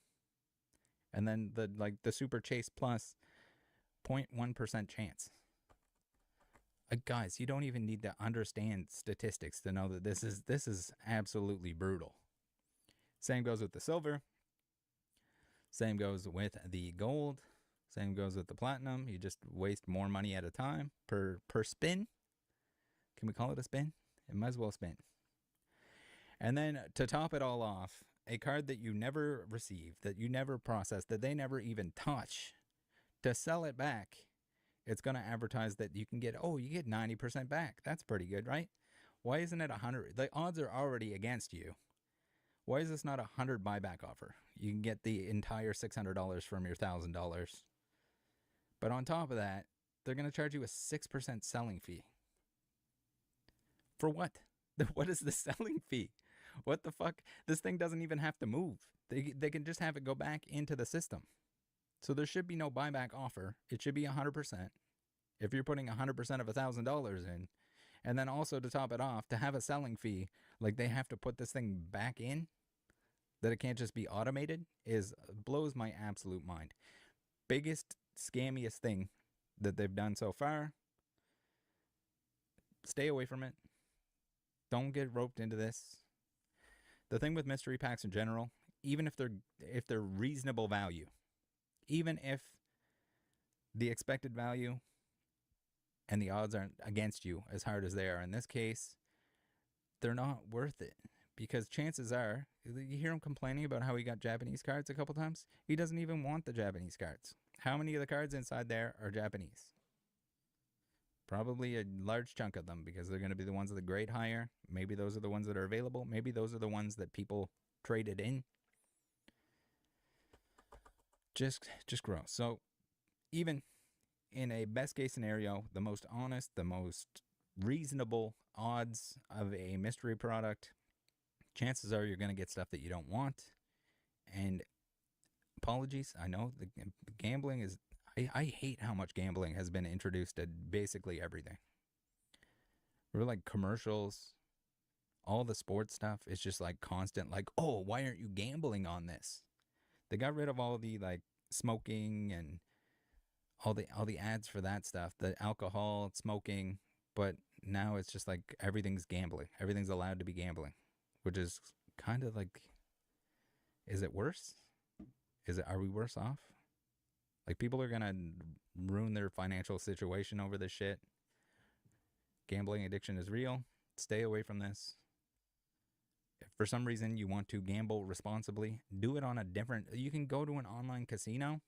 And then the Super Chase Plus, 0.1% chance. Guys, you don't even need to understand statistics to know that this is absolutely brutal. Same goes with the silver. Same goes with the gold. Same goes with the platinum. You just waste more money at a time per spin. Can we call it a spin? It might as well spin. And then to top it all off, a card that you never received, that you never processed, that they never even touch, to sell it back, it's going to advertise that you can get, you get 90% back. That's pretty good, right? Why isn't it 100? The odds are already against you. Why is this not a 100 buyback offer? You can get the entire $600 from your $1,000. But on top of that, they're going to charge you a 6% selling fee. For what? What is the selling fee? What the fuck? This thing doesn't even have to move. They can just have it go back into the system. So there should be no buyback offer. It should be 100%. If you're putting 100% of $1,000 in, and then also to top it off, to have a selling fee, like they have to put this thing back in, that it can't just be automated, blows my absolute mind. Biggest, scammiest thing that they've done so far. Stay away from it. Don't get roped into this. The thing with mystery packs in general, even if they're reasonable value, even if the expected value and the odds aren't against you as hard as they are in this case, they're not worth it. Because chances are, you hear him complaining about how he got Japanese cards a couple times. He doesn't even want the Japanese cards. How many of the cards inside there are Japanese? Probably a large chunk of them, because they're going to be the ones that grade higher. Maybe those are the ones that are available. Maybe those are the ones that people traded in. Just gross. So even in a best case scenario, the most honest, the most reasonable odds of a mystery product, chances are you're going to get stuff that you don't want. And apologies, I know the gambling is... I hate how much gambling has been introduced to basically everything. We're like commercials, all the sports stuff is just like constant, like, oh, why aren't you gambling on this? They got rid of all the like smoking and all the ads for that stuff, the alcohol, smoking, but now it's just like everything's gambling. Everything's allowed to be gambling, which is kind of like, is it worse? Are we worse off? Like, people are gonna ruin their financial situation over this shit. Gambling addiction is real. Stay away from this. If for some reason you want to gamble responsibly, do it on a different... You can go to an online casino.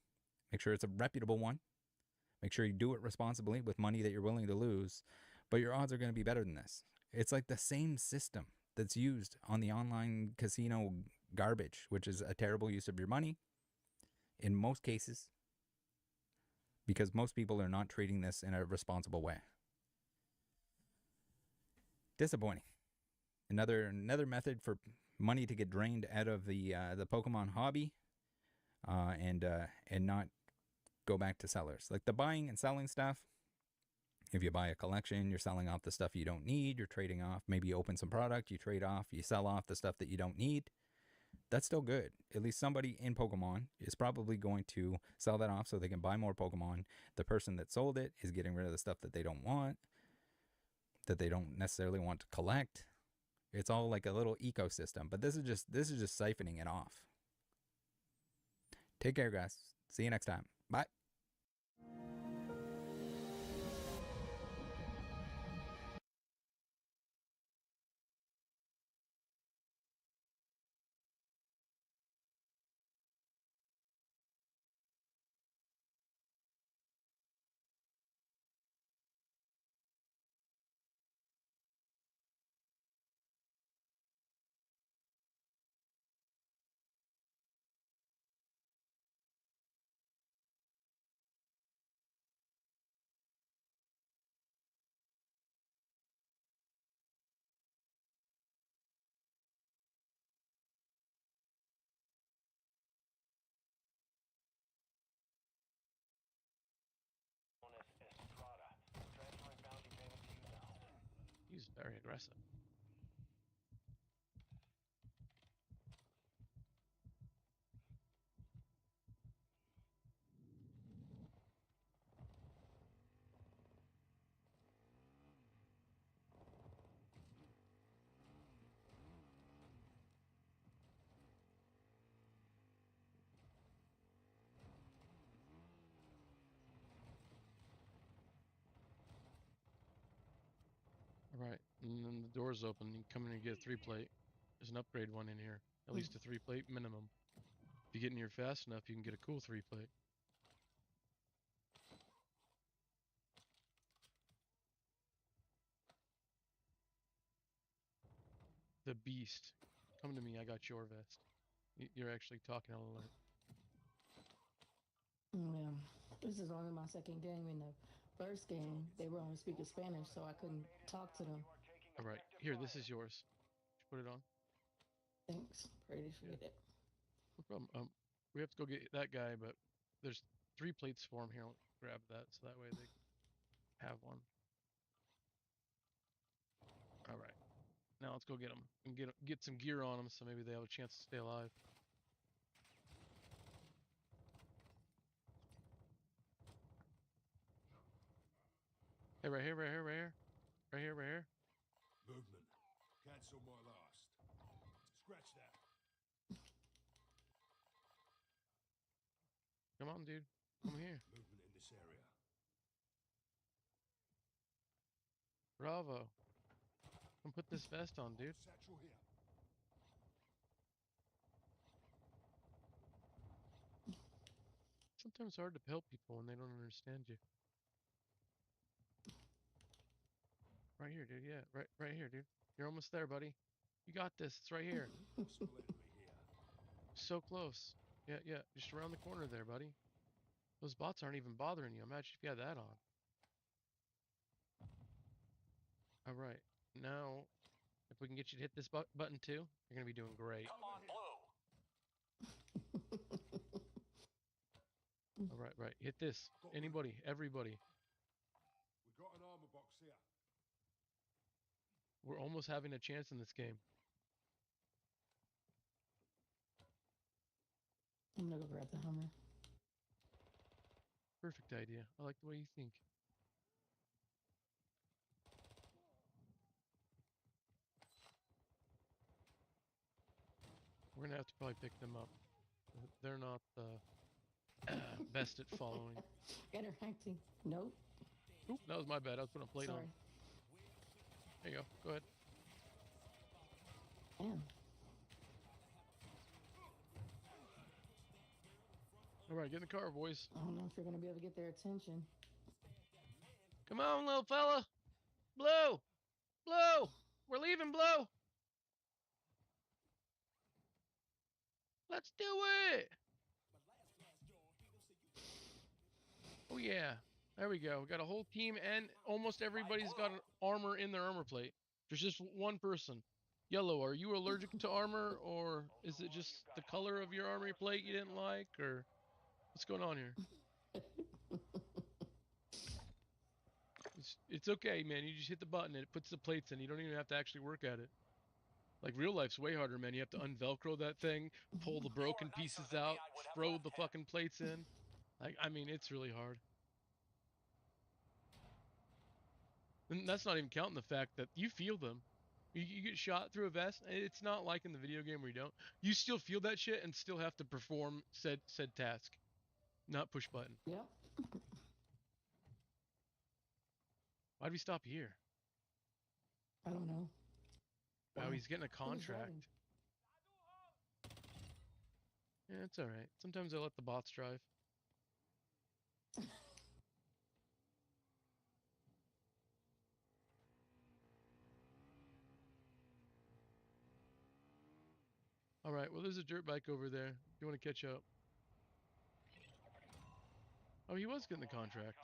Make sure it's a reputable one. Make sure you do it responsibly with money that you're willing to lose. But your odds are going to be better than this. It's like the same system that's used on the online casino garbage, which is a terrible use of your money in most cases, because most people are not treating this in a responsible way. Disappointing. Another method for money to get drained out of the Pokemon hobby, and not go back to sellers. Like the buying and selling stuff. If you buy a collection, you're selling off the stuff you don't need. You're trading off. Maybe you open some product, you trade off, you sell off the stuff that you don't need. That's still good. At least somebody in Pokemon is probably going to sell that off so they can buy more Pokemon. The person that sold it is getting rid of the stuff that they don't want, that they don't necessarily want to collect. It's all like a little ecosystem, but this is just siphoning it off. Take care, guys. See you next time. Bye. He's very aggressive. All right, and then the door's open. You come in and get a 3-plate. There's an upgrade one in here. At least a 3-plate minimum. If you get in here fast enough, you can get a cool 3-plate. The Beast. Come to me, I got your vest. You're actually talking all alone. Yeah, this is only my second game. In the first game, they were only speaking Spanish, so I couldn't talk to them. All right, here, this is yours. Put it on. Thanks. Appreciate it. No problem. We have to go get that guy, but there's 3 plates for him here. I'll grab that so that way they have one. All right. Now let's go get them and get some gear on them so maybe they have a chance to stay alive. Hey, right here, right here, right here. Right here, right here. Movement. Cancel my last. Scratch that. Come on, dude. Come here. Movement in this area. Bravo. Come put this vest on, dude. Satchel here. Sometimes hard to help people when they don't understand you. Right here, dude. Yeah, right here, dude. You're almost there, buddy. You got this. It's right here. So close. Yeah. Just around the corner there, buddy. Those bots aren't even bothering you. Imagine if you had that on. All right. Now, if we can get you to hit this button too, you're going to be doing great. Come on, blue. All right. Hit this. Anybody, everybody. We got an armor box here. We're almost having a chance in this game. I'm gonna go grab the Hummer. Perfect idea. I like the way you think. We're gonna have to probably pick them up. They're not the best at following. Interacting. Nope. Oop, that was my bad. I was putting a plate Sorry. on. There you go. Go ahead. Damn. All right, get in the car, boys. I don't know if you're gonna be able to get their attention. Come on, little fella. Blue! Blue! We're leaving, Blue! Let's do it! Oh, yeah. There we go. We got a whole team, and almost everybody's got an armor in their armor plate. There's just one person. Yellow, are you allergic to armor, or is it just the color of your armor plate you didn't like, or what's going on here? It's okay, man. You just hit the button and it puts the plates in. You don't even have to actually work at it. Like, real life's way harder, man. You have to unvelcro that thing, pull the broken pieces out, throw the fucking plates in. Like, I mean, it's really hard. And that's not even counting the fact that you feel them. You get shot through a vest. It's not like in the video game where you don't. You still feel that shit and still have to perform said task. Not push button. Yep. Why'd we stop here? I don't know. Oh, he's getting a Who was contract. driving? Yeah, it's alright. Sometimes I let the bots drive. Alright, well, there's a dirt bike over there. You want to catch up? Oh, he was getting the contract.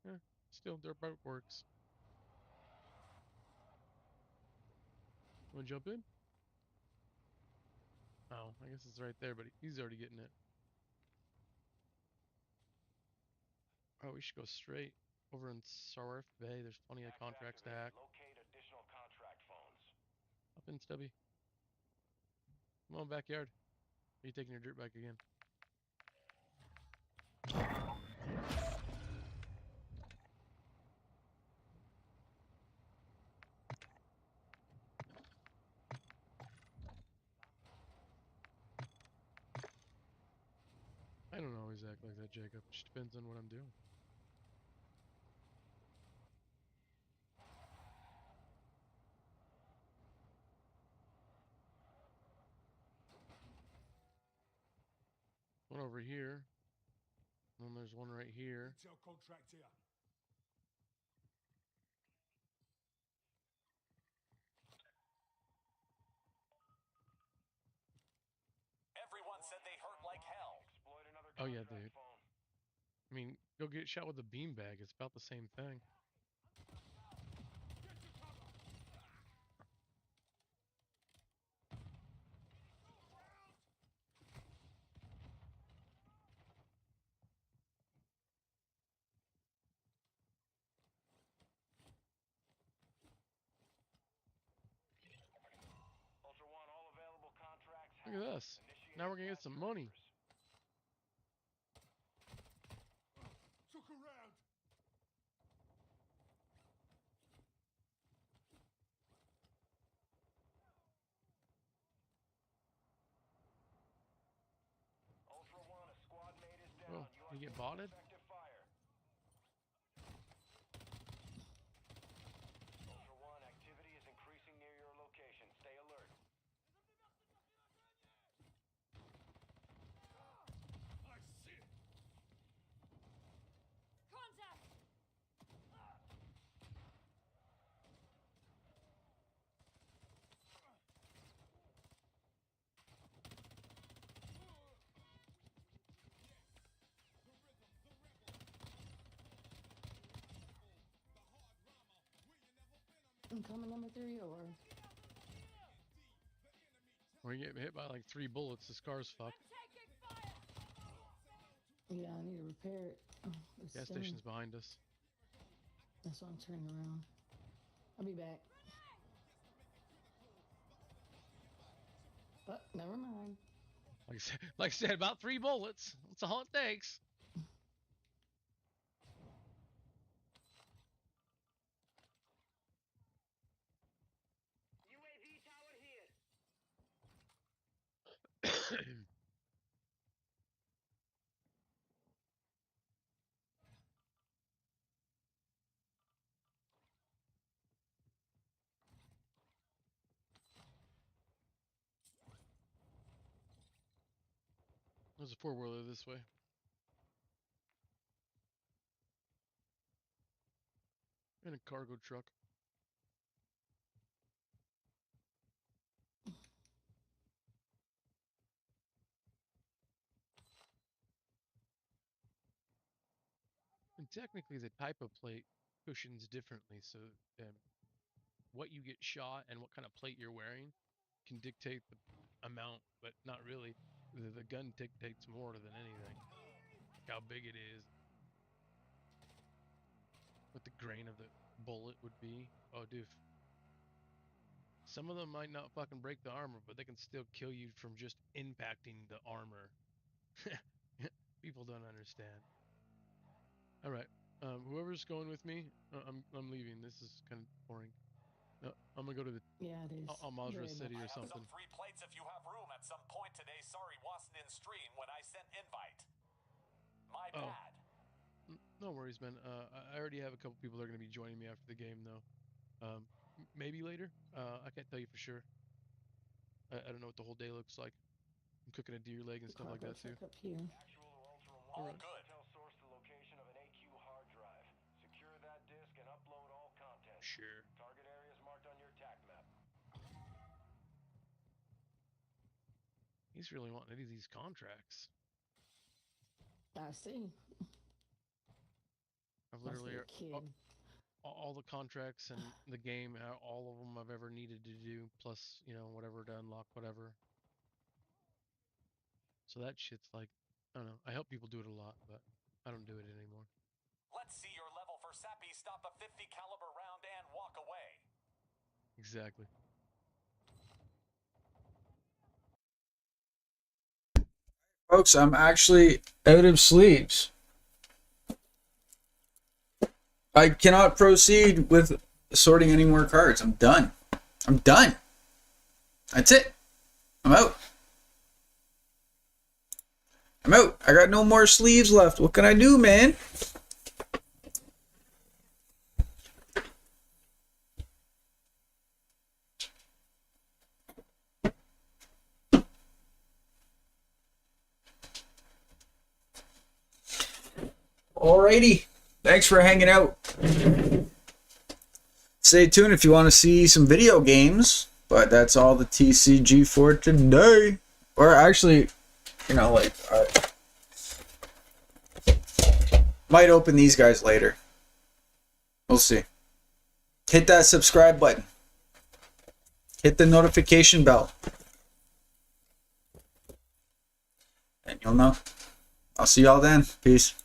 Yeah, still, dirt bike works. Want to jump in? Oh, I guess it's right there, but he's already getting it. Oh, we should go straight over in Sarif Bay. There's plenty of contracts to hack. Locate additional contract phones. Up in, Stubby. Come on, backyard. Are you taking your dirt bike again? I don't always act like that, Jacob. It just depends on what I'm doing. One over here. And then there's one right here. Intel contract here. Everyone said they hurt like hell. Oh yeah, dude. I mean, go get shot with a beanbag. It's about the same thing. Ultra One, all available contracts. Look at this. Now we're gonna get some money. Took around. Ultra One, a squad mate is down. Oh, you get botted? Effective fire. Ultra One, activity is increasing near your location. Stay alert. Coming number 3 or? Or you get hit by like 3 bullets, the car's fucked. Yeah, I need to repair it. It's Gas spinning. station's behind us. That's why I'm turning around. I'll be back. But never mind. Like I said, about 3 bullets. That's all it takes. UAV tower here. There's a 4-wheeler this way. And a cargo truck. And technically, the type of plate cushions differently, so what you get shot and what kind of plate you're wearing can dictate the amount, but not really. The gun dictates more than anything. Like how big it is, what the grain of the bullet would be. Oh, dude. Some of them might not fucking break the armor, but they can still kill you from just impacting the armor. People don't understand. All right, whoever's going with me, I'm leaving. This is kind of boring. I'm gonna go to the Yeah, it is. Al-Mazrah Very City much. or something. Some free plates if you have room at some point today. Sorry, wasn't in stream when I sent invite. My bad. No worries, man. I already have a couple people that are gonna be joining me after the game, though. Maybe later. I can't tell you for sure. I don't know what the whole day looks like. I'm cooking a deer leg and stuff like that too. Up here. All good. Tell source the location of an AQ hard drive. Secure that disk and upload all content. Sure. Target areas marked on your TAC map. He's really wanting these contracts. I see. I've literally Must be a kid. all the contracts in the game, all of them I've ever needed to do, plus whatever to unlock whatever. So that shit's like, I don't know. I help people do it a lot, but I don't do it anymore. Let's see your level for Sappy. Stop a 50 caliber round and walk away. Exactly. Folks, I'm actually out of sleeves. I cannot proceed with sorting any more cards. I'm done. I'm done. That's it. I'm out. I'm out. I got no more sleeves left. What can I do, man? Alrighty. Thanks for hanging out. Stay tuned if you want to see some video games. But that's all the TCG for today. Or actually, might open these guys later. We'll see. Hit that subscribe button. Hit the notification bell. And you'll know. I'll see y'all then. Peace.